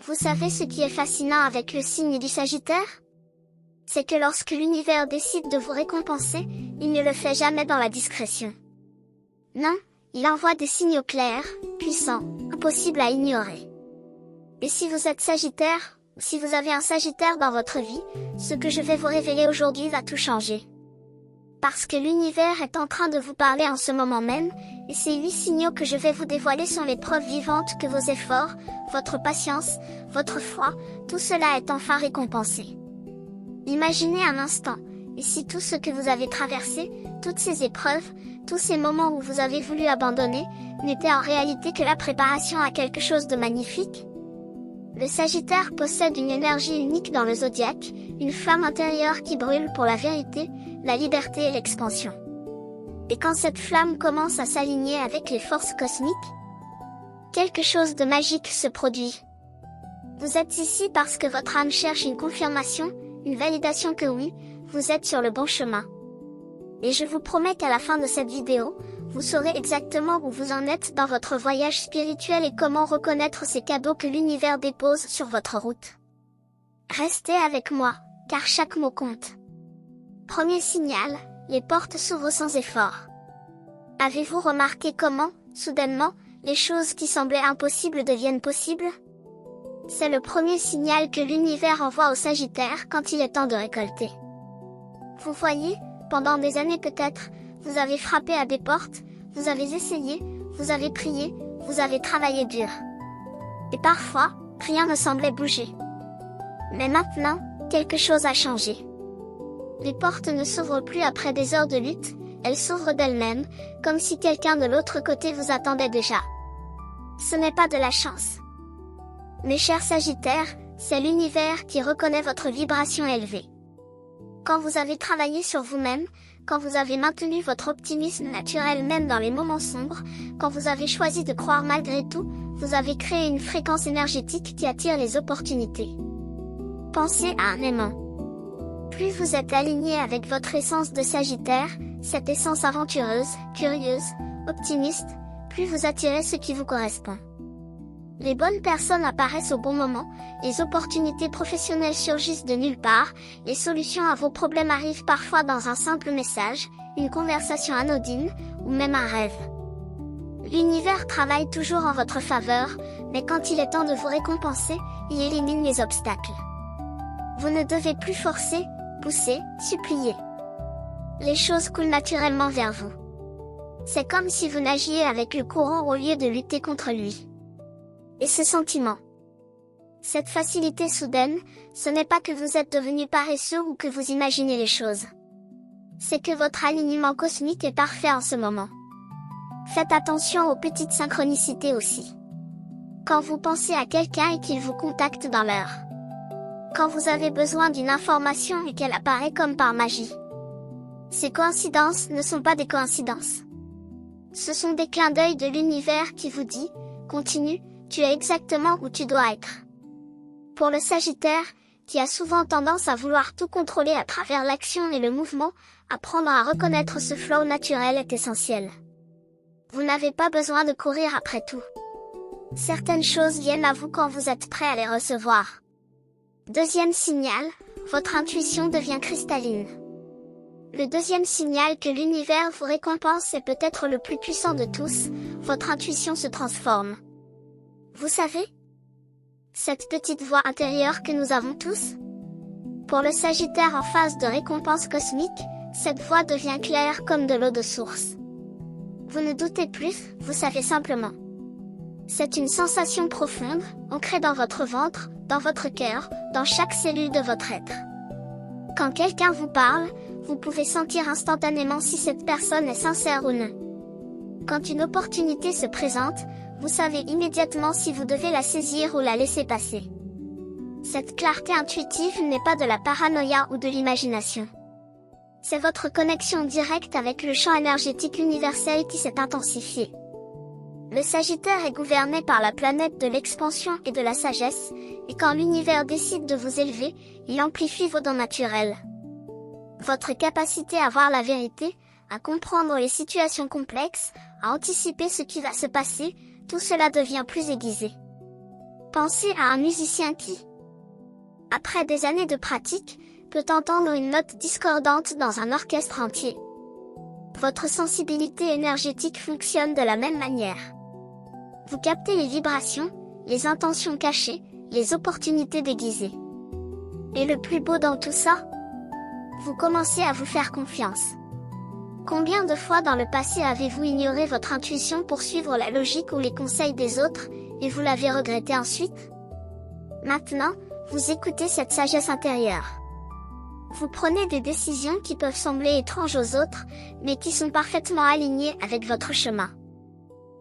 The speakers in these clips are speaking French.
Vous savez ce qui est fascinant avec le signe du Sagittaire? C'est que lorsque l'univers décide de vous récompenser, il ne le fait jamais dans la discrétion. Non, il envoie des signaux clairs, puissants, impossibles à ignorer. Et si vous êtes Sagittaire, ou si vous avez un Sagittaire dans votre vie, ce que je vais vous révéler aujourd'hui va tout changer. Parce que l'univers est en train de vous parler en ce moment même, et ces 8 signaux que je vais vous dévoiler sont les preuves vivantes que vos efforts, votre patience, votre foi, tout cela est enfin récompensé. Imaginez un instant, et si tout ce que vous avez traversé, toutes ces épreuves, tous ces moments où vous avez voulu abandonner, n'étaient en réalité que la préparation à quelque chose de magnifique? Le Sagittaire possède une énergie unique dans le zodiaque, une flamme intérieure qui brûle pour la vérité, la liberté et l'expansion. Et quand cette flamme commence à s'aligner avec les forces cosmiques, quelque chose de magique se produit. Vous êtes ici parce que votre âme cherche une confirmation, une validation que oui, vous êtes sur le bon chemin. Et je vous promets qu'à la fin de cette vidéo, vous saurez exactement où vous en êtes dans votre voyage spirituel et comment reconnaître ces cadeaux que l'univers dépose sur votre route. Restez avec moi, car chaque mot compte. Premier signal, les portes s'ouvrent sans effort. Avez-vous remarqué comment, soudainement, les choses qui semblaient impossibles deviennent possibles? C'est le premier signal que l'univers envoie au Sagittaire quand il est temps de récolter. Vous voyez, pendant des années peut-être, vous avez frappé à des portes, vous avez essayé, vous avez prié, vous avez travaillé dur. Et parfois, rien ne semblait bouger. Mais maintenant, quelque chose a changé. Les portes ne s'ouvrent plus après des heures de lutte, elles s'ouvrent d'elles-mêmes, comme si quelqu'un de l'autre côté vous attendait déjà. Ce n'est pas de la chance. Mes chers Sagittaires, c'est l'univers qui reconnaît votre vibration élevée. Quand vous avez travaillé sur vous-même, quand vous avez maintenu votre optimisme naturel même dans les moments sombres, quand vous avez choisi de croire malgré tout, vous avez créé une fréquence énergétique qui attire les opportunités. Pensez à un aimant. Plus vous êtes aligné avec votre essence de Sagittaire, cette essence aventureuse, curieuse, optimiste, plus vous attirez ce qui vous correspond. Les bonnes personnes apparaissent au bon moment, les opportunités professionnelles surgissent de nulle part, les solutions à vos problèmes arrivent parfois dans un simple message, une conversation anodine, ou même un rêve. L'univers travaille toujours en votre faveur, mais quand il est temps de vous récompenser, il élimine les obstacles. Vous ne devez plus forcer, pousser, supplier. Les choses coulent naturellement vers vous. C'est comme si vous nagiez avec le courant au lieu de lutter contre lui. Et ce sentiment, cette facilité soudaine, ce n'est pas que vous êtes devenu paresseux ou que vous imaginez les choses. C'est que votre alignement cosmique est parfait en ce moment. Faites attention aux petites synchronicités aussi. Quand vous pensez à quelqu'un et qu'il vous contacte dans l'heure. Quand vous avez besoin d'une information et qu'elle apparaît comme par magie. Ces coïncidences ne sont pas des coïncidences. Ce sont des clins d'œil de l'univers qui vous dit, continue, tu es exactement où tu dois être. Pour le Sagittaire, qui a souvent tendance à vouloir tout contrôler à travers l'action et le mouvement, apprendre à reconnaître ce flow naturel est essentiel. Vous n'avez pas besoin de courir après tout. Certaines choses viennent à vous quand vous êtes prêt à les recevoir. Deuxième signal, votre intuition devient cristalline. Le deuxième signal que l'univers vous récompense est peut-être le plus puissant de tous, votre intuition se transforme. Vous savez? Cette petite voix intérieure que nous avons tous? Pour le Sagittaire en phase de récompense cosmique, cette voix devient claire comme de l'eau de source. Vous ne doutez plus, vous savez simplement. C'est une sensation profonde, ancrée dans votre ventre, dans votre cœur, dans chaque cellule de votre être. Quand quelqu'un vous parle, vous pouvez sentir instantanément si cette personne est sincère ou non. Quand une opportunité se présente, vous savez immédiatement si vous devez la saisir ou la laisser passer. Cette clarté intuitive n'est pas de la paranoïa ou de l'imagination. C'est votre connexion directe avec le champ énergétique universel qui s'est intensifiée. Le Sagittaire est gouverné par la planète de l'expansion et de la sagesse, et quand l'univers décide de vous élever, il amplifie vos dons naturels. Votre capacité à voir la vérité, à comprendre les situations complexes, à anticiper ce qui va se passer, tout cela devient plus aiguisé. Pensez à un musicien qui, après des années de pratique, peut entendre une note discordante dans un orchestre entier. Votre sensibilité énergétique fonctionne de la même manière. Vous captez les vibrations, les intentions cachées, les opportunités déguisées. Et le plus beau dans tout ça, vous commencez à vous faire confiance. Combien de fois dans le passé avez-vous ignoré votre intuition pour suivre la logique ou les conseils des autres, et vous l'avez regretté ensuite? Maintenant, vous écoutez cette sagesse intérieure. Vous prenez des décisions qui peuvent sembler étranges aux autres, mais qui sont parfaitement alignées avec votre chemin.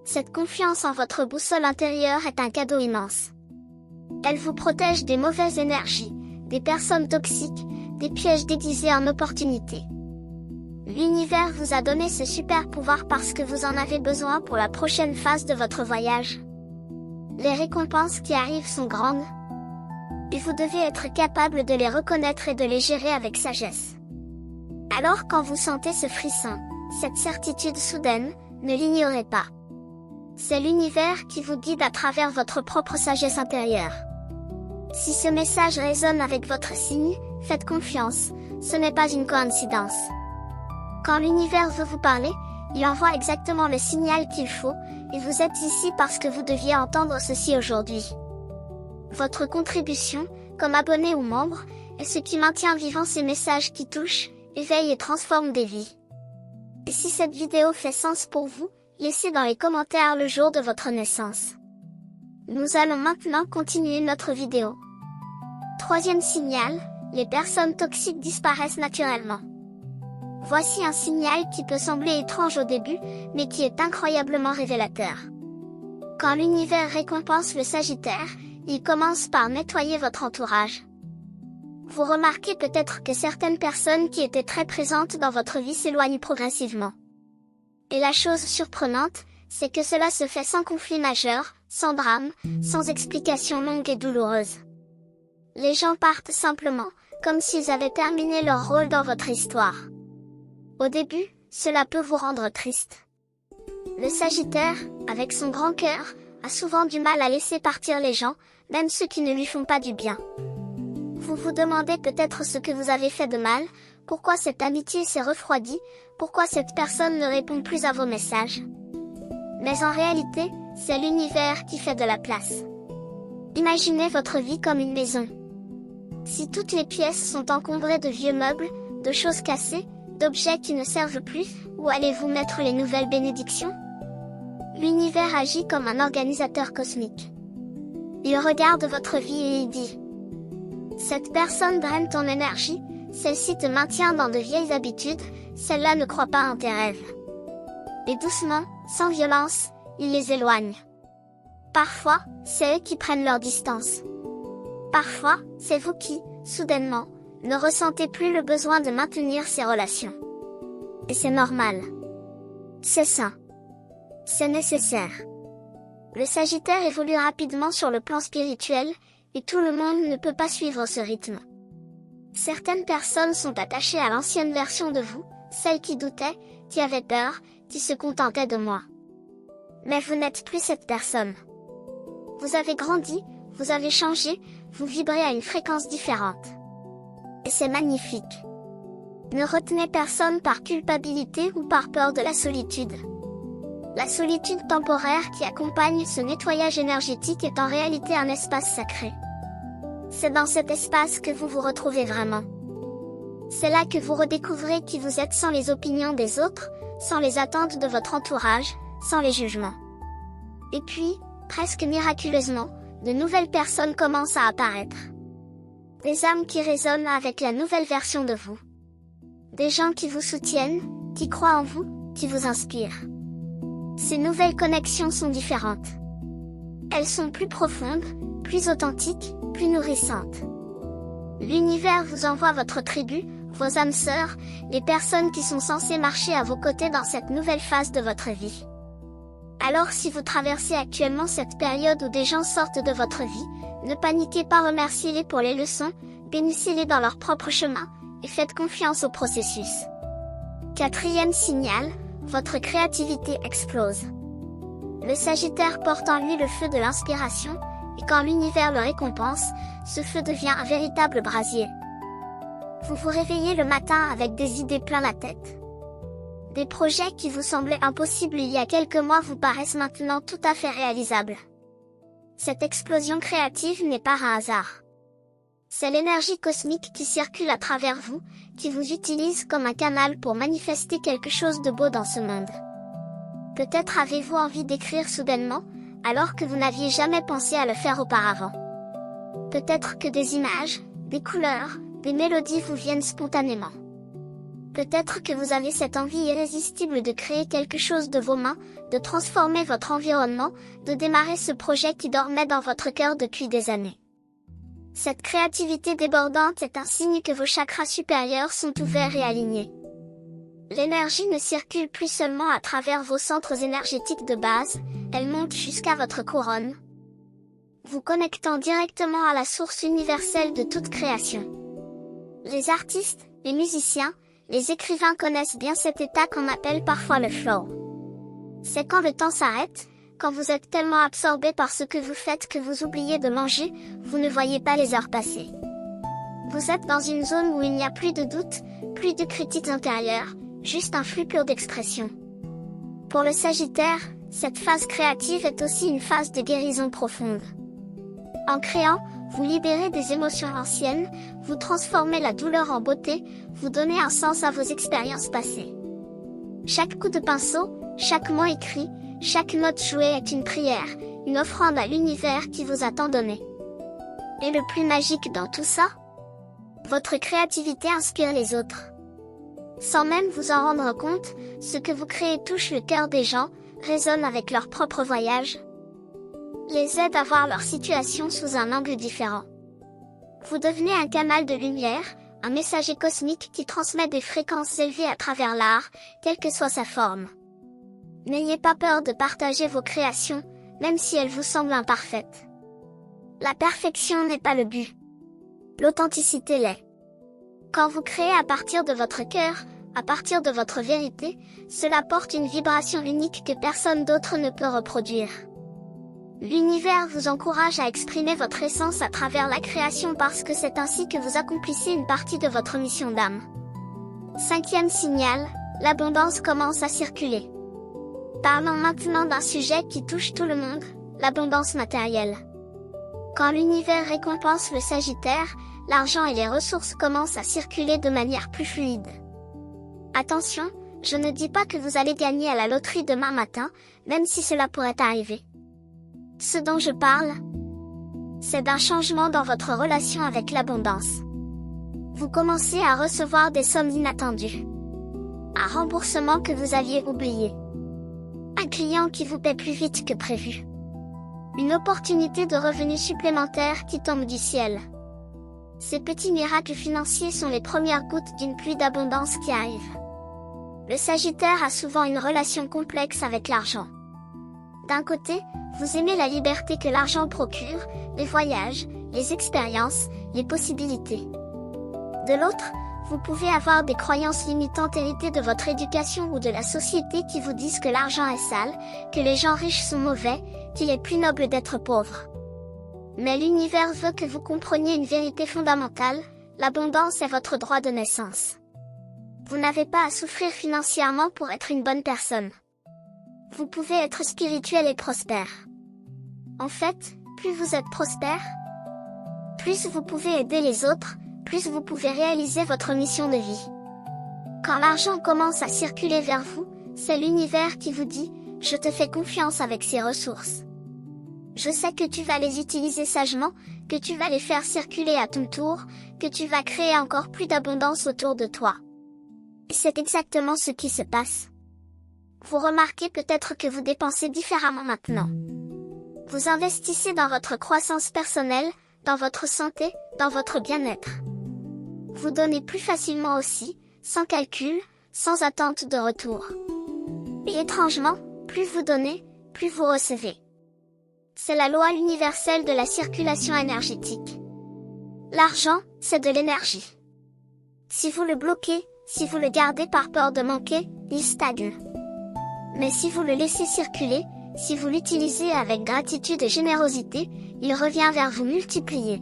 Cette confiance en votre boussole intérieure est un cadeau immense. Elle vous protège des mauvaises énergies, des personnes toxiques, des pièges déguisés en opportunités. L'univers vous a donné ce super pouvoir parce que vous en avez besoin pour la prochaine phase de votre voyage. Les récompenses qui arrivent sont grandes, et vous devez être capable de les reconnaître et de les gérer avec sagesse. Alors quand vous sentez ce frisson, cette certitude soudaine, ne l'ignorez pas. C'est l'univers qui vous guide à travers votre propre sagesse intérieure. Si ce message résonne avec votre signe, faites confiance, ce n'est pas une coïncidence. Quand l'univers veut vous parler, il envoie exactement le signal qu'il faut, et vous êtes ici parce que vous deviez entendre ceci aujourd'hui. Votre contribution, comme abonné ou membre, est ce qui maintient vivant ces messages qui touchent, éveillent et transforment des vies. Et si cette vidéo fait sens pour vous, laissez dans les commentaires le jour de votre naissance. Nous allons maintenant continuer notre vidéo. Troisième signal, les personnes toxiques disparaissent naturellement. Voici un signal qui peut sembler étrange au début, mais qui est incroyablement révélateur. Quand l'univers récompense le Sagittaire, il commence par nettoyer votre entourage. Vous remarquez peut-être que certaines personnes qui étaient très présentes dans votre vie s'éloignent progressivement. Et la chose surprenante, c'est que cela se fait sans conflit majeur, sans drame, sans explication longue et douloureuse. Les gens partent simplement, comme s'ils avaient terminé leur rôle dans votre histoire. Au début, cela peut vous rendre triste. Le Sagittaire, avec son grand cœur, a souvent du mal à laisser partir les gens, même ceux qui ne lui font pas du bien. Vous vous demandez peut-être ce que vous avez fait de mal, pourquoi cette amitié s'est refroidie, pourquoi cette personne ne répond plus à vos messages. Mais en réalité, c'est l'univers qui fait de la place. Imaginez votre vie comme une maison. Si toutes les pièces sont encombrées de vieux meubles, de choses cassées, d'objets qui ne servent plus, où allez-vous mettre les nouvelles bénédictions? L'univers agit comme un organisateur cosmique. Il regarde votre vie et il dit: cette personne draine ton énergie, celle-ci te maintient dans de vieilles habitudes, celle-là ne croit pas en tes rêves. Et doucement, sans violence, il les éloigne. Parfois, c'est eux qui prennent leur distance. Parfois, c'est vous qui, soudainement, ne ressentez plus le besoin de maintenir ces relations. Et c'est normal. C'est sain. C'est nécessaire. Le Sagittaire évolue rapidement sur le plan spirituel, et tout le monde ne peut pas suivre ce rythme. Certaines personnes sont attachées à l'ancienne version de vous, celle qui doutait, qui avait peur, qui se contentait de moi. Mais vous n'êtes plus cette personne. Vous avez grandi, vous avez changé, vous vibrez à une fréquence différente. Et c'est magnifique. Ne retenez personne par culpabilité ou par peur de la solitude. La solitude temporaire qui accompagne ce nettoyage énergétique est en réalité un espace sacré. C'est dans cet espace que vous vous retrouvez vraiment. C'est là que vous redécouvrez qui vous êtes sans les opinions des autres, sans les attentes de votre entourage, sans les jugements. Et puis, presque miraculeusement, de nouvelles personnes commencent à apparaître. Des âmes qui résonnent avec la nouvelle version de vous. Des gens qui vous soutiennent, qui croient en vous, qui vous inspirent. Ces nouvelles connexions sont différentes. Elles sont plus profondes, plus authentiques, plus nourrissantes. L'univers vous envoie votre tribu, vos âmes sœurs, les personnes qui sont censées marcher à vos côtés dans cette nouvelle phase de votre vie. Alors si vous traversez actuellement cette période où des gens sortent de votre vie, ne paniquez pas, remerciez-les pour les leçons, bénissez-les dans leur propre chemin, et faites confiance au processus. Quatrième signal, votre créativité explose. Le Sagittaire porte en lui le feu de l'inspiration, et quand l'univers le récompense, ce feu devient un véritable brasier. Vous vous réveillez le matin avec des idées plein la tête. Des projets qui vous semblaient impossibles il y a quelques mois vous paraissent maintenant tout à fait réalisables. Cette explosion créative n'est pas un hasard. C'est l'énergie cosmique qui circule à travers vous, qui vous utilise comme un canal pour manifester quelque chose de beau dans ce monde. Peut-être avez-vous envie d'écrire soudainement, alors que vous n'aviez jamais pensé à le faire auparavant. Peut-être que des images, des couleurs, des mélodies vous viennent spontanément. Peut-être que vous avez cette envie irrésistible de créer quelque chose de vos mains, de transformer votre environnement, de démarrer ce projet qui dormait dans votre cœur depuis des années. Cette créativité débordante est un signe que vos chakras supérieurs sont ouverts et alignés. L'énergie ne circule plus seulement à travers vos centres énergétiques de base, elle monte jusqu'à votre couronne, vous connectant directement à la source universelle de toute création. Les artistes, les musiciens, les écrivains connaissent bien cet état qu'on appelle parfois le flow. C'est quand le temps s'arrête, quand vous êtes tellement absorbé par ce que vous faites que vous oubliez de manger, vous ne voyez pas les heures passer. Vous êtes dans une zone où il n'y a plus de doute, plus de critiques intérieures, juste un flux pur d'expression. Pour le Sagittaire, cette phase créative est aussi une phase de guérison profonde. En créant, vous libérez des émotions anciennes, vous transformez la douleur en beauté, vous donnez un sens à vos expériences passées. Chaque coup de pinceau, chaque mot écrit, chaque note jouée est une prière, une offrande à l'univers qui vous a tant donné. Et le plus magique dans tout ça? Votre créativité inspire les autres. Sans même vous en rendre compte, ce que vous créez touche le cœur des gens, résonne avec leur propre voyage, les aide à voir leur situation sous un angle différent. Vous devenez un canal de lumière, un messager cosmique qui transmet des fréquences élevées à travers l'art, quelle que soit sa forme. N'ayez pas peur de partager vos créations, même si elles vous semblent imparfaites. La perfection n'est pas le but. L'authenticité l'est. Quand vous créez à partir de votre cœur, à partir de votre vérité, cela porte une vibration unique que personne d'autre ne peut reproduire. L'univers vous encourage à exprimer votre essence à travers la création parce que c'est ainsi que vous accomplissez une partie de votre mission d'âme. 5e signal, l'abondance commence à circuler. Parlons maintenant d'un sujet qui touche tout le monde, l'abondance matérielle. Quand l'univers récompense le Sagittaire, l'argent et les ressources commencent à circuler de manière plus fluide. Attention, je ne dis pas que vous allez gagner à la loterie demain matin, même si cela pourrait arriver. Ce dont je parle, c'est d'un changement dans votre relation avec l'abondance. Vous commencez à recevoir des sommes inattendues. Un remboursement que vous aviez oublié. Un client qui vous paie plus vite que prévu. Une opportunité de revenus supplémentaires qui tombe du ciel. Ces petits miracles financiers sont les premières gouttes d'une pluie d'abondance qui arrive. Le Sagittaire a souvent une relation complexe avec l'argent. D'un côté, vous aimez la liberté que l'argent procure, les voyages, les expériences, les possibilités. De l'autre, vous pouvez avoir des croyances limitantes héritées de votre éducation ou de la société qui vous disent que l'argent est sale, que les gens riches sont mauvais, qu'il est plus noble d'être pauvre. Mais l'univers veut que vous compreniez une vérité fondamentale, l'abondance est votre droit de naissance. Vous n'avez pas à souffrir financièrement pour être une bonne personne. Vous pouvez être spirituel et prospère. En fait, plus vous êtes prospère, plus vous pouvez aider les autres, plus vous pouvez réaliser votre mission de vie. Quand l'argent commence à circuler vers vous, c'est l'univers qui vous dit « Je te fais confiance avec ces ressources. Je sais que tu vas les utiliser sagement, que tu vas les faire circuler à ton tour, que tu vas créer encore plus d'abondance autour de toi. » Et c'est exactement ce qui se passe. Vous remarquez peut-être que vous dépensez différemment maintenant. Vous investissez dans votre croissance personnelle, dans votre santé, dans votre bien-être. Vous donnez plus facilement aussi, sans calcul, sans attente de retour. Et étrangement, plus vous donnez, plus vous recevez. C'est la loi universelle de la circulation énergétique. L'argent, c'est de l'énergie. Si vous le bloquez, si vous le gardez par peur de manquer, il stagne. Mais si vous le laissez circuler, si vous l'utilisez avec gratitude et générosité, il revient vers vous multiplié.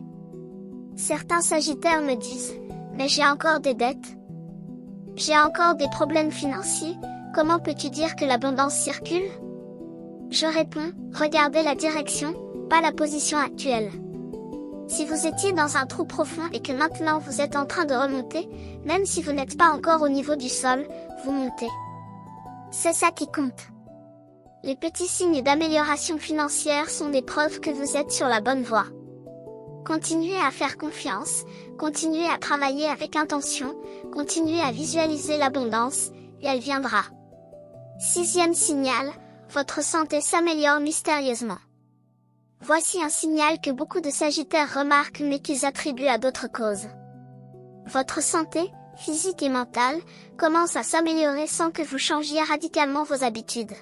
Certains Sagittaires me disent, mais j'ai encore des dettes. J'ai encore des problèmes financiers, comment peux-tu dire que l'abondance circule? Je réponds, regardez la direction, pas la position actuelle. Si vous étiez dans un trou profond et que maintenant vous êtes en train de remonter, même si vous n'êtes pas encore au niveau du sol, vous montez. C'est ça qui compte. Les petits signes d'amélioration financière sont des preuves que vous êtes sur la bonne voie. Continuez à faire confiance, continuez à travailler avec intention, continuez à visualiser l'abondance, et elle viendra. 6e signal, votre santé s'améliore mystérieusement. Voici un signal que beaucoup de Sagittaires remarquent mais qu'ils attribuent à d'autres causes. Votre santé, physique et mentale, commence à s'améliorer sans que vous changiez radicalement vos habitudes.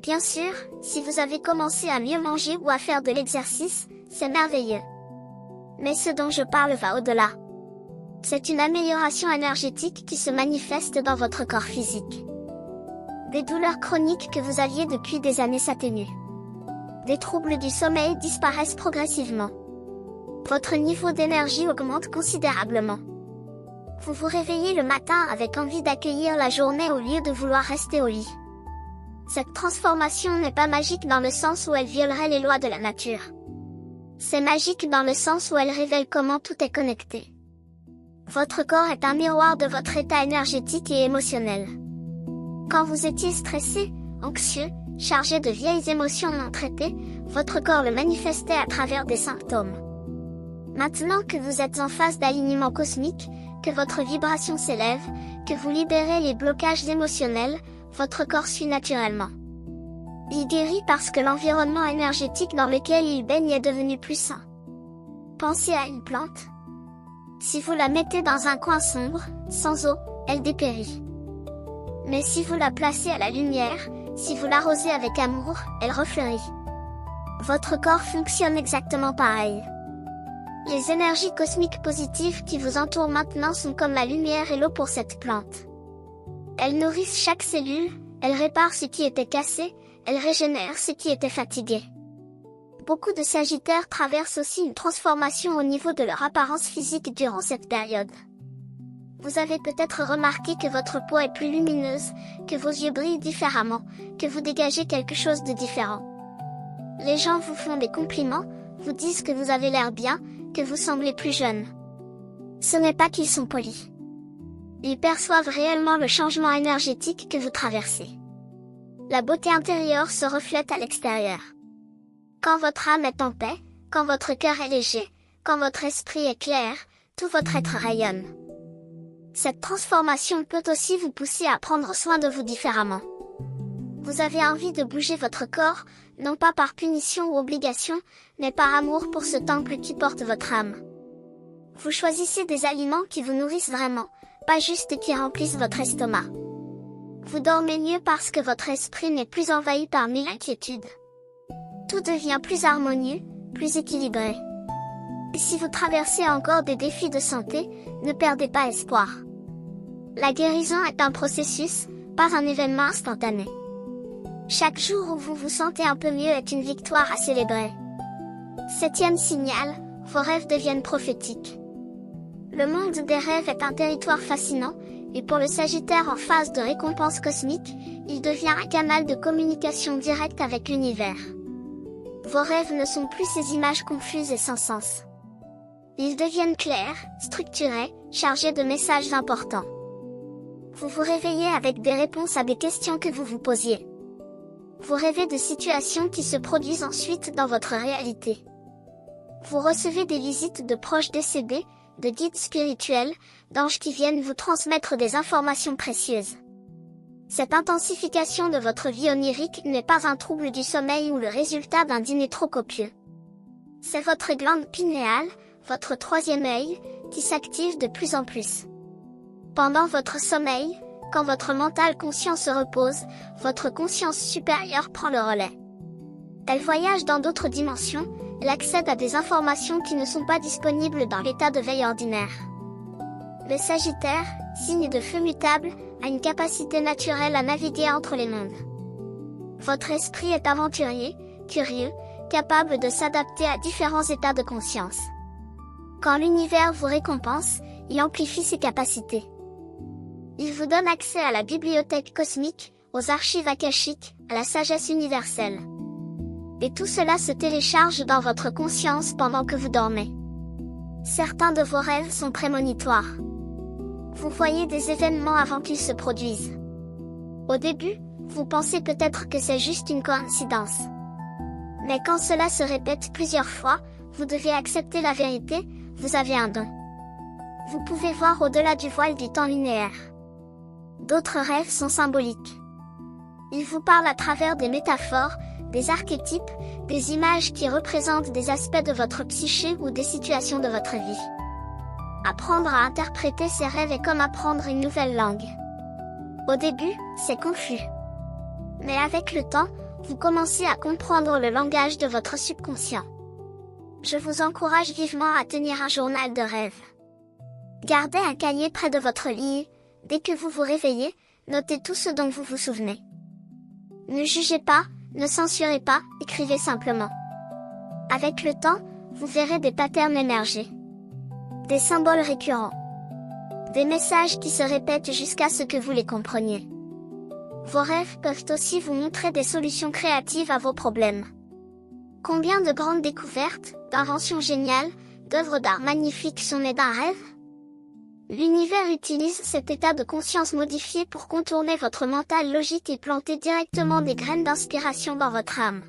Bien sûr, si vous avez commencé à mieux manger ou à faire de l'exercice, c'est merveilleux. Mais ce dont je parle va au-delà. C'est une amélioration énergétique qui se manifeste dans votre corps physique. Des douleurs chroniques que vous aviez depuis des années s'atténuent. Des troubles du sommeil disparaissent progressivement. Votre niveau d'énergie augmente considérablement. Vous vous réveillez le matin avec envie d'accueillir la journée au lieu de vouloir rester au lit. Cette transformation n'est pas magique dans le sens où elle violerait les lois de la nature. C'est magique dans le sens où elle révèle comment tout est connecté. Votre corps est un miroir de votre état énergétique et émotionnel. Quand vous étiez stressé, anxieux, chargé de vieilles émotions non traitées, votre corps le manifestait à travers des symptômes. Maintenant que vous êtes en phase d'alignement cosmique, que votre vibration s'élève, que vous libérez les blocages émotionnels, votre corps suit naturellement. Il guérit parce que l'environnement énergétique dans lequel il baigne est devenu plus sain. Pensez à une plante. Si vous la mettez dans un coin sombre, sans eau, elle dépérit. Mais si vous la placez à la lumière, si vous l'arrosez avec amour, elle refleurit. Votre corps fonctionne exactement pareil. Les énergies cosmiques positives qui vous entourent maintenant sont comme la lumière et l'eau pour cette plante. Elles nourrissent chaque cellule, elles réparent ce qui était cassé, elles régénèrent ce qui était fatigué. Beaucoup de Sagittaires traversent aussi une transformation au niveau de leur apparence physique durant cette période. Vous avez peut-être remarqué que votre peau est plus lumineuse, que vos yeux brillent différemment, que vous dégagez quelque chose de différent. Les gens vous font des compliments, vous disent que vous avez l'air bien, que vous semblez plus jeune. Ce n'est pas qu'ils sont polis. Ils perçoivent réellement le changement énergétique que vous traversez. La beauté intérieure se reflète à l'extérieur. Quand votre âme est en paix, quand votre cœur est léger, quand votre esprit est clair, tout votre être rayonne. Cette transformation peut aussi vous pousser à prendre soin de vous différemment. Vous avez envie de bouger votre corps, non pas par punition ou obligation, mais par amour pour ce temple qui porte votre âme. Vous choisissez des aliments qui vous nourrissent vraiment, pas juste qui remplissent votre estomac. Vous dormez mieux parce que votre esprit n'est plus envahi par mille inquiétudes. Tout devient plus harmonieux, plus équilibré. Et si vous traversez encore des défis de santé, ne perdez pas espoir. La guérison est un processus, pas un événement instantané. Chaque jour où vous vous sentez un peu mieux est une victoire à célébrer. 7e signal, vos rêves deviennent prophétiques. Le monde des rêves est un territoire fascinant, et pour le Sagittaire en phase de récompense cosmique, il devient un canal de communication directe avec l'univers. Vos rêves ne sont plus ces images confuses et sans sens. Ils deviennent clairs, structurés, chargés de messages importants. Vous vous réveillez avec des réponses à des questions que vous vous posiez. Vous rêvez de situations qui se produisent ensuite dans votre réalité. Vous recevez des visites de proches décédés, de guides spirituels, d'anges qui viennent vous transmettre des informations précieuses. Cette intensification de votre vie onirique n'est pas un trouble du sommeil ou le résultat d'un dîner trop copieux. C'est votre glande pinéale, votre troisième œil, qui s'active de plus en plus. Pendant votre sommeil, quand votre mental conscient se repose, votre conscience supérieure prend le relais. Elle voyage dans d'autres dimensions, elle accède à des informations qui ne sont pas disponibles dans l'état de veille ordinaire. Le Sagittaire, signe de feu mutable, a une capacité naturelle à naviguer entre les mondes. Votre esprit est aventurier, curieux, capable de s'adapter à différents états de conscience. Quand l'univers vous récompense, il amplifie ses capacités. Il vous donne accès à la bibliothèque cosmique, aux archives akashiques, à la sagesse universelle. Et tout cela se télécharge dans votre conscience pendant que vous dormez. Certains de vos rêves sont prémonitoires. Vous voyez des événements avant qu'ils se produisent. Au début, vous pensez peut-être que c'est juste une coïncidence. Mais quand cela se répète plusieurs fois, vous devez accepter la vérité, vous avez un don. Vous pouvez voir au-delà du voile du temps linéaire. D'autres rêves sont symboliques. Ils vous parlent à travers des métaphores, des archétypes, des images qui représentent des aspects de votre psyché ou des situations de votre vie. Apprendre à interpréter ces rêves est comme apprendre une nouvelle langue. Au début, c'est confus. Mais avec le temps, vous commencez à comprendre le langage de votre subconscient. Je vous encourage vivement à tenir un journal de rêves. Gardez un cahier près de votre lit. Dès que vous vous réveillez, notez tout ce dont vous vous souvenez. Ne jugez pas, ne censurez pas, écrivez simplement. Avec le temps, vous verrez des patterns émerger. Des symboles récurrents. Des messages qui se répètent jusqu'à ce que vous les compreniez. Vos rêves peuvent aussi vous montrer des solutions créatives à vos problèmes. Combien de grandes découvertes, d'inventions géniales, d'œuvres d'art magnifiques sont nées d'un rêve? L'univers utilise cet état de conscience modifié pour contourner votre mental logique et planter directement des graines d'inspiration dans votre âme.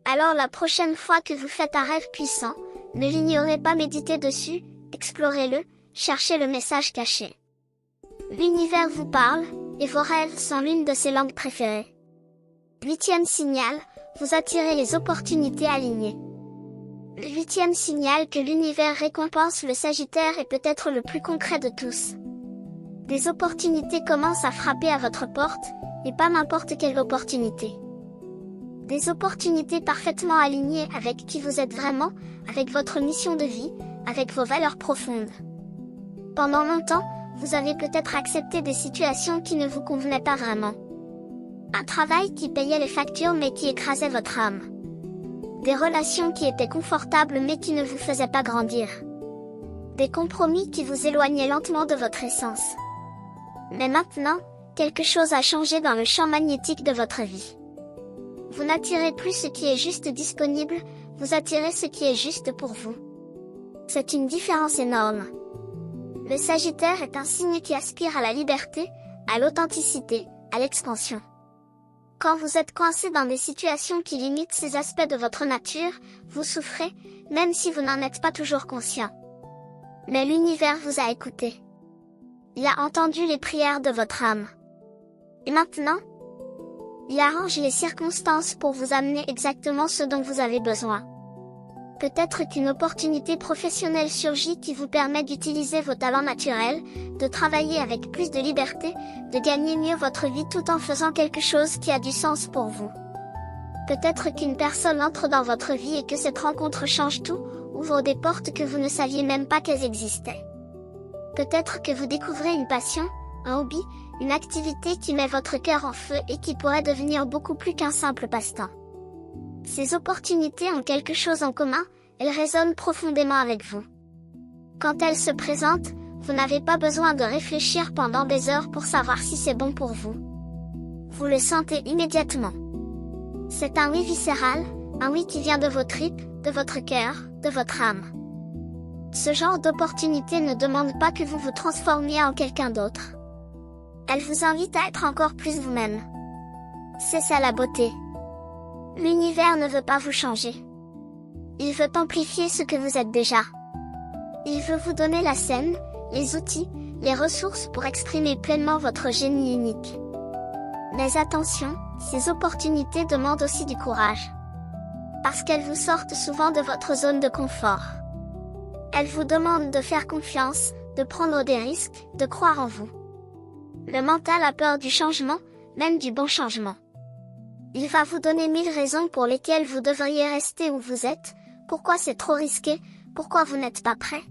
Alors la prochaine fois que vous faites un rêve puissant, ne l'ignorez pas, méditez dessus, explorez-le, cherchez le message caché. L'univers vous parle, et vos rêves sont l'une de ses langues préférées. 8e signal, vous attirez les opportunités alignées. Le 8e signal que l'univers récompense le Sagittaire est peut-être le plus concret de tous. Des opportunités commencent à frapper à votre porte, et pas n'importe quelle opportunité. Des opportunités parfaitement alignées avec qui vous êtes vraiment, avec votre mission de vie, avec vos valeurs profondes. Pendant longtemps, vous avez peut-être accepté des situations qui ne vous convenaient pas vraiment. Un travail qui payait les factures mais qui écrasait votre âme. Des relations qui étaient confortables mais qui ne vous faisaient pas grandir. Des compromis qui vous éloignaient lentement de votre essence. Mais maintenant, quelque chose a changé dans le champ magnétique de votre vie. Vous n'attirez plus ce qui est juste disponible, vous attirez ce qui est juste pour vous. C'est une différence énorme. Le Sagittaire est un signe qui aspire à la liberté, à l'authenticité, à l'expansion. Quand vous êtes coincé dans des situations qui limitent ces aspects de votre nature, vous souffrez, même si vous n'en êtes pas toujours conscient. Mais l'univers vous a écouté. Il a entendu les prières de votre âme. Et maintenant, il arrange les circonstances pour vous amener exactement ce dont vous avez besoin. Peut-être qu'une opportunité professionnelle surgit qui vous permet d'utiliser vos talents naturels, de travailler avec plus de liberté, de gagner mieux votre vie tout en faisant quelque chose qui a du sens pour vous. Peut-être qu'une personne entre dans votre vie et que cette rencontre change tout, ouvre des portes que vous ne saviez même pas qu'elles existaient. Peut-être que vous découvrez une passion, un hobby, une activité qui met votre cœur en feu et qui pourrait devenir beaucoup plus qu'un simple passe-temps. Ces opportunités ont quelque chose en commun, elles résonnent profondément avec vous. Quand elles se présentent, vous n'avez pas besoin de réfléchir pendant des heures pour savoir si c'est bon pour vous. Vous le sentez immédiatement. C'est un oui viscéral, un oui qui vient de vos tripes, de votre cœur, de votre âme. Ce genre d'opportunité ne demande pas que vous vous transformiez en quelqu'un d'autre. Elle vous invite à être encore plus vous-même. C'est ça la beauté. L'univers ne veut pas vous changer. Il veut amplifier ce que vous êtes déjà. Il veut vous donner la scène, les outils, les ressources pour exprimer pleinement votre génie unique. Mais attention, ces opportunités demandent aussi du courage. Parce qu'elles vous sortent souvent de votre zone de confort. Elles vous demandent de faire confiance, de prendre des risques, de croire en vous. Le mental a peur du changement, même du bon changement. Il va vous donner 1000 raisons pour lesquelles vous devriez rester où vous êtes, pourquoi c'est trop risqué, pourquoi vous n'êtes pas prêt.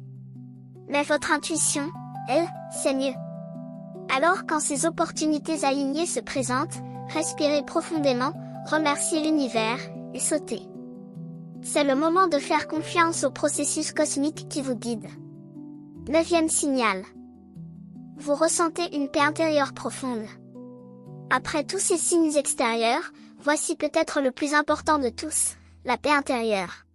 Mais votre intuition, elle, c'est mieux. Alors quand ces opportunités alignées se présentent, respirez profondément, remerciez l'univers, et sautez. C'est le moment de faire confiance au processus cosmique qui vous guide. 9e signal. Vous ressentez une paix intérieure profonde. Après tous ces signes extérieurs, voici peut-être le plus important de tous, la paix intérieure.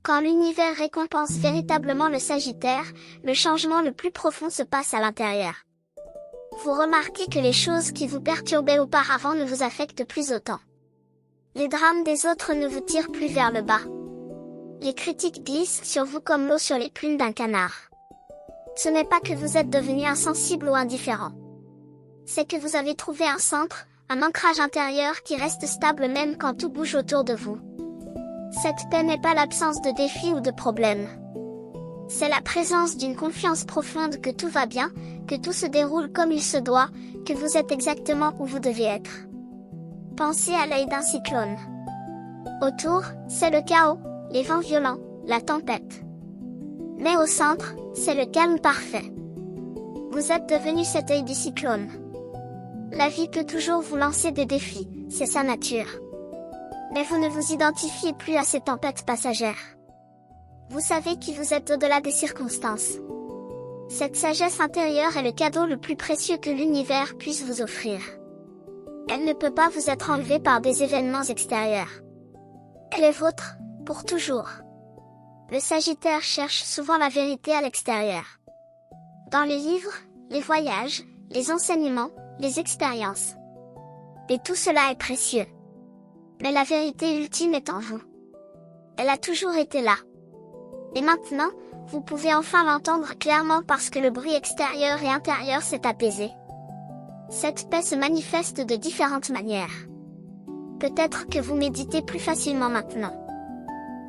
Quand l'univers récompense véritablement le Sagittaire, le changement le plus profond se passe à l'intérieur. Vous remarquez que les choses qui vous perturbaient auparavant ne vous affectent plus autant. Les drames des autres ne vous tirent plus vers le bas. Les critiques glissent sur vous comme l'eau sur les plumes d'un canard. Ce n'est pas que vous êtes devenu insensible ou indifférent. C'est que vous avez trouvé un centre, un ancrage intérieur qui reste stable même quand tout bouge autour de vous. Cette paix n'est pas l'absence de défis ou de problèmes. C'est la présence d'une confiance profonde que tout va bien, que tout se déroule comme il se doit, que vous êtes exactement où vous devez être. Pensez à l'œil d'un cyclone. Autour, c'est le chaos, les vents violents, la tempête. Mais au centre, c'est le calme parfait. Vous êtes devenu cet œil du cyclone. La vie peut toujours vous lancer des défis, c'est sa nature. Mais vous ne vous identifiez plus à ces tempêtes passagères. Vous savez qui vous êtes au-delà des circonstances. Cette sagesse intérieure est le cadeau le plus précieux que l'univers puisse vous offrir. Elle ne peut pas vous être enlevée par des événements extérieurs. Elle est vôtre, pour toujours. Le Sagittaire cherche souvent la vérité à l'extérieur. Dans les livres, les voyages, les enseignements, les expériences. Et tout cela est précieux. Mais la vérité ultime est en vous. Elle a toujours été là. Et maintenant, vous pouvez enfin l'entendre clairement parce que le bruit extérieur et intérieur s'est apaisé. Cette paix se manifeste de différentes manières. Peut-être que vous méditez plus facilement maintenant.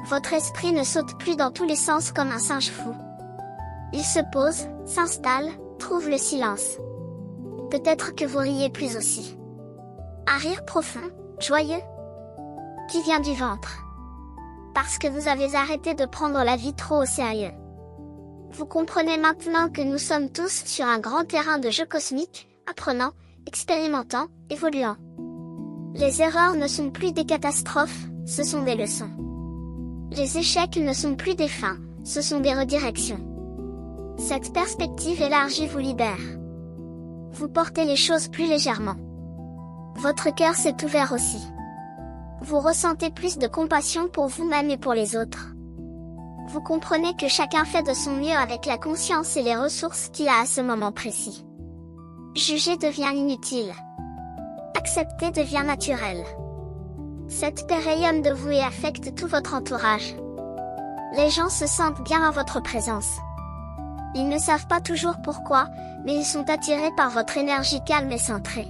Votre esprit ne saute plus dans tous les sens comme un singe fou. Il se pose, s'installe, trouve le silence. Peut-être que vous riez plus aussi. Un rire profond, joyeux, qui vient du ventre. Parce que vous avez arrêté de prendre la vie trop au sérieux. Vous comprenez maintenant que nous sommes tous sur un grand terrain de jeu cosmique, apprenant, expérimentant, évoluant. Les erreurs ne sont plus des catastrophes, ce sont des leçons. Les échecs ne sont plus des fins, ce sont des redirections. Cette perspective élargie vous libère. Vous portez les choses plus légèrement. Votre cœur s'est ouvert aussi. Vous ressentez plus de compassion pour vous-même et pour les autres. Vous comprenez que chacun fait de son mieux avec la conscience et les ressources qu'il a à ce moment précis. Juger devient inutile. Accepter devient naturel. Cette paix rayonne de vous et affecte tout votre entourage. Les gens se sentent bien en votre présence. Ils ne savent pas toujours pourquoi, mais ils sont attirés par votre énergie calme et centrée.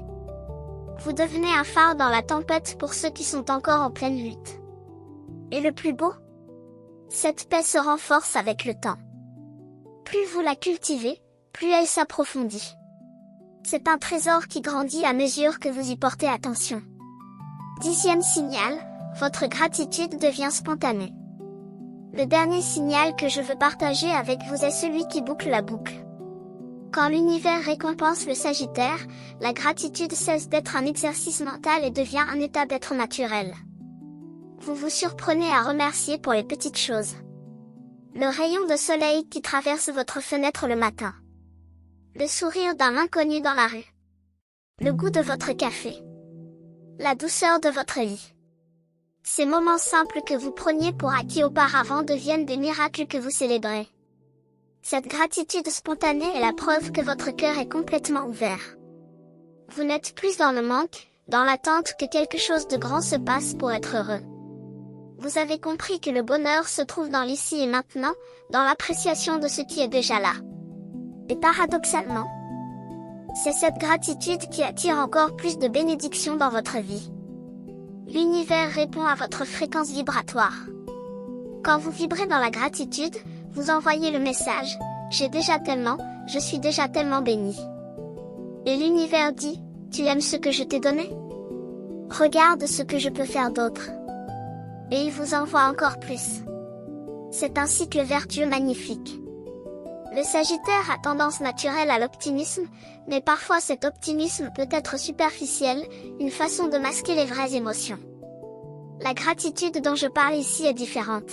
Vous devenez un phare dans la tempête pour ceux qui sont encore en pleine lutte. Et le plus beau? Cette paix se renforce avec le temps. Plus vous la cultivez, plus elle s'approfondit. C'est un trésor qui grandit à mesure que vous y portez attention. 10e signal, votre gratitude devient spontanée. Le dernier signal que je veux partager avec vous est celui qui boucle la boucle. Quand l'univers récompense le Sagittaire, la gratitude cesse d'être un exercice mental et devient un état d'être naturel. Vous vous surprenez à remercier pour les petites choses. Le rayon de soleil qui traverse votre fenêtre le matin. Le sourire d'un inconnu dans la rue. Le goût de votre café. La douceur de votre vie. Ces moments simples que vous preniez pour acquis auparavant deviennent des miracles que vous célébrez. Cette gratitude spontanée est la preuve que votre cœur est complètement ouvert. Vous n'êtes plus dans le manque, dans l'attente que quelque chose de grand se passe pour être heureux. Vous avez compris que le bonheur se trouve dans l'ici et maintenant, dans l'appréciation de ce qui est déjà là. Et paradoxalement, c'est cette gratitude qui attire encore plus de bénédictions dans votre vie. L'univers répond à votre fréquence vibratoire. Quand vous vibrez dans la gratitude, vous envoyez le message « J'ai déjà tellement, je suis déjà tellement béni ». Et l'univers dit « Tu aimes ce que je t'ai donné? Regarde ce que je peux faire d'autre. » Et il vous envoie encore plus. C'est un cycle vertueux magnifique. Le Sagittaire a tendance naturelle à l'optimisme, mais parfois cet optimisme peut être superficiel, une façon de masquer les vraies émotions. La gratitude dont je parle ici est différente.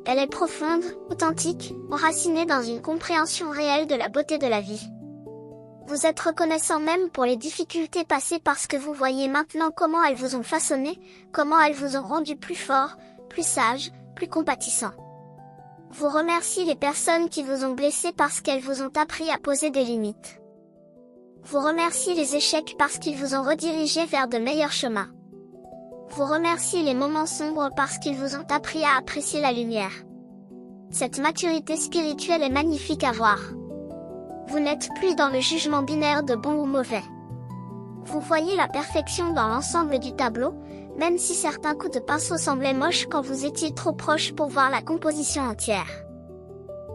Elle est profonde, authentique, enracinée dans une compréhension réelle de la beauté de la vie. Vous êtes reconnaissant même pour les difficultés passées parce que vous voyez maintenant comment elles vous ont façonné, comment elles vous ont rendu plus fort, plus sage, plus compatissant. Vous remerciez les personnes qui vous ont blessé parce qu'elles vous ont appris à poser des limites. Vous remerciez les échecs parce qu'ils vous ont redirigé vers de meilleurs chemins. Vous remerciez les moments sombres parce qu'ils vous ont appris à apprécier la lumière. Cette maturité spirituelle est magnifique à voir. Vous n'êtes plus dans le jugement binaire de bon ou mauvais. Vous voyez la perfection dans l'ensemble du tableau, même si certains coups de pinceau semblaient moches quand vous étiez trop proche pour voir la composition entière.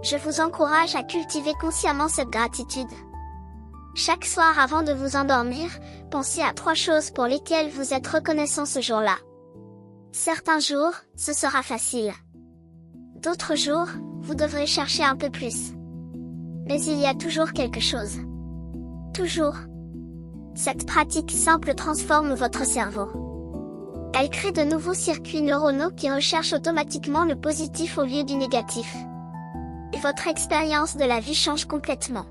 Je vous encourage à cultiver consciemment cette gratitude. Chaque soir avant de vous endormir, pensez à 3 choses pour lesquelles vous êtes reconnaissant ce jour-là. Certains jours, ce sera facile. D'autres jours, vous devrez chercher un peu plus. Mais il y a toujours quelque chose. Toujours. Cette pratique simple transforme votre cerveau. Elle crée de nouveaux circuits neuronaux qui recherchent automatiquement le positif au lieu du négatif. Et votre expérience de la vie change complètement.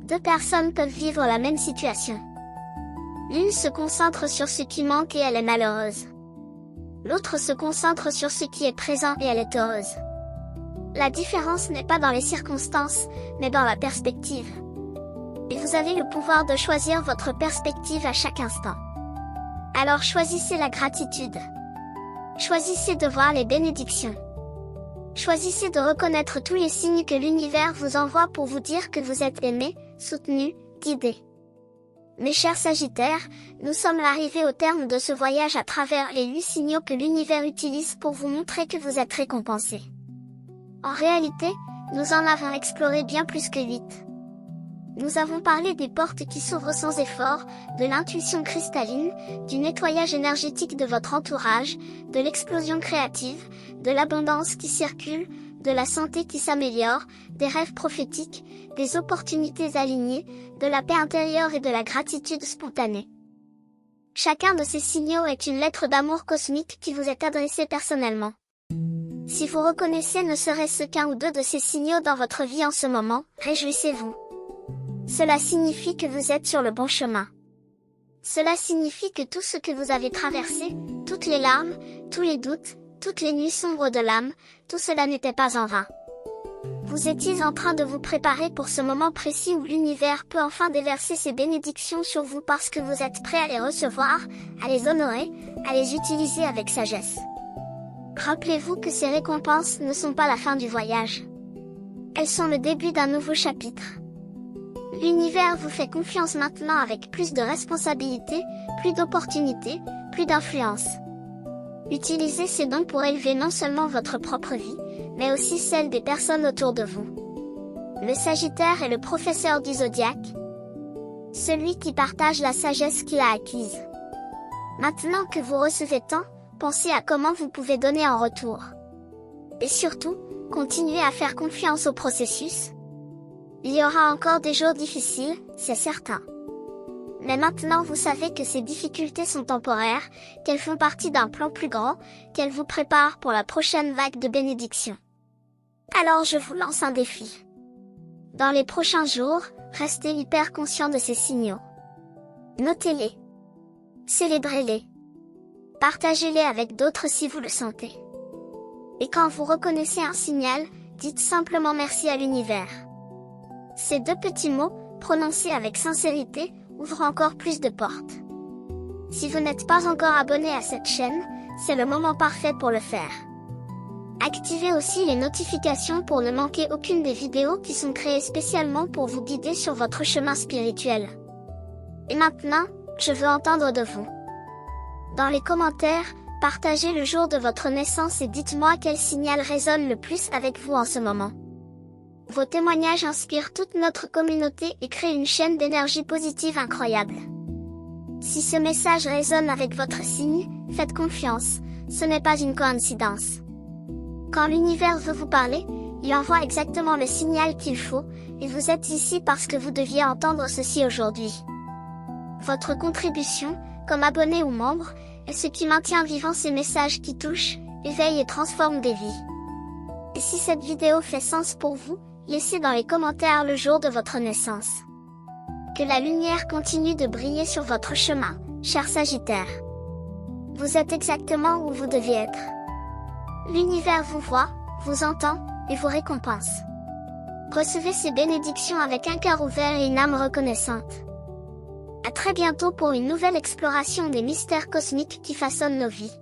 2 personnes peuvent vivre la même situation. L'une se concentre sur ce qui manque et elle est malheureuse. L'autre se concentre sur ce qui est présent et elle est heureuse. La différence n'est pas dans les circonstances, mais dans la perspective. Et vous avez le pouvoir de choisir votre perspective à chaque instant. Alors choisissez la gratitude. Choisissez de voir les bénédictions. Choisissez de reconnaître tous les signes que l'univers vous envoie pour vous dire que vous êtes aimé, soutenu, guidé. Mes chers Sagittaires, nous sommes arrivés au terme de ce voyage à travers les 8 signaux que l'univers utilise pour vous montrer que vous êtes récompensés. En réalité, nous en avons exploré bien plus que 8. Nous avons parlé des portes qui s'ouvrent sans effort, de l'intuition cristalline, du nettoyage énergétique de votre entourage, de l'explosion créative, de l'abondance qui circule, de la santé qui s'améliore, des rêves prophétiques, des opportunités alignées, de la paix intérieure et de la gratitude spontanée. Chacun de ces signaux est une lettre d'amour cosmique qui vous est adressée personnellement. Si vous reconnaissez ne serait-ce qu'un ou 2 de ces signaux dans votre vie en ce moment, réjouissez-vous. Cela signifie que vous êtes sur le bon chemin. Cela signifie que tout ce que vous avez traversé, toutes les larmes, tous les doutes, toutes les nuits sombres de l'âme, tout cela n'était pas en vain. Vous étiez en train de vous préparer pour ce moment précis où l'univers peut enfin déverser ses bénédictions sur vous parce que vous êtes prêt à les recevoir, à les honorer, à les utiliser avec sagesse. Rappelez-vous que ces récompenses ne sont pas la fin du voyage. Elles sont le début d'un nouveau chapitre. L'univers vous fait confiance maintenant avec plus de responsabilités, plus d'opportunités, plus d'influence. Utilisez ces dons pour élever non seulement votre propre vie, mais aussi celle des personnes autour de vous. Le Sagittaire est le professeur du zodiaque, celui qui partage la sagesse qu'il a acquise. Maintenant que vous recevez tant, pensez à comment vous pouvez donner en retour. Et surtout, continuez à faire confiance au processus. Il y aura encore des jours difficiles, c'est certain. Mais maintenant vous savez que ces difficultés sont temporaires, qu'elles font partie d'un plan plus grand, qu'elles vous préparent pour la prochaine vague de bénédictions. Alors je vous lance un défi. Dans les prochains jours, restez hyper conscient de ces signaux. Notez-les. Célébrez-les. Partagez-les avec d'autres si vous le sentez. Et quand vous reconnaissez un signal, dites simplement merci à l'univers. Ces 2 petits mots, prononcés avec sincérité, ouvrent encore plus de portes. Si vous n'êtes pas encore abonné à cette chaîne, c'est le moment parfait pour le faire. Activez aussi les notifications pour ne manquer aucune des vidéos qui sont créées spécialement pour vous guider sur votre chemin spirituel. Et maintenant, je veux entendre de vous. Dans les commentaires, partagez le jour de votre naissance et dites-moi quel signal résonne le plus avec vous en ce moment. Vos témoignages inspirent toute notre communauté et créent une chaîne d'énergie positive incroyable. Si ce message résonne avec votre signe, faites confiance, ce n'est pas une coïncidence. Quand l'univers veut vous parler, il envoie exactement le signal qu'il faut, et vous êtes ici parce que vous deviez entendre ceci aujourd'hui. Votre contribution, comme abonné ou membre, est ce qui maintient vivants ces messages qui touchent, éveillent et transforment des vies. Et si cette vidéo fait sens pour vous, laissez dans les commentaires le jour de votre naissance. Que la lumière continue de briller sur votre chemin, cher Sagittaire. Vous êtes exactement où vous deviez être. L'univers vous voit, vous entend, et vous récompense. Recevez ces bénédictions avec un cœur ouvert et une âme reconnaissante. À très bientôt pour une nouvelle exploration des mystères cosmiques qui façonnent nos vies.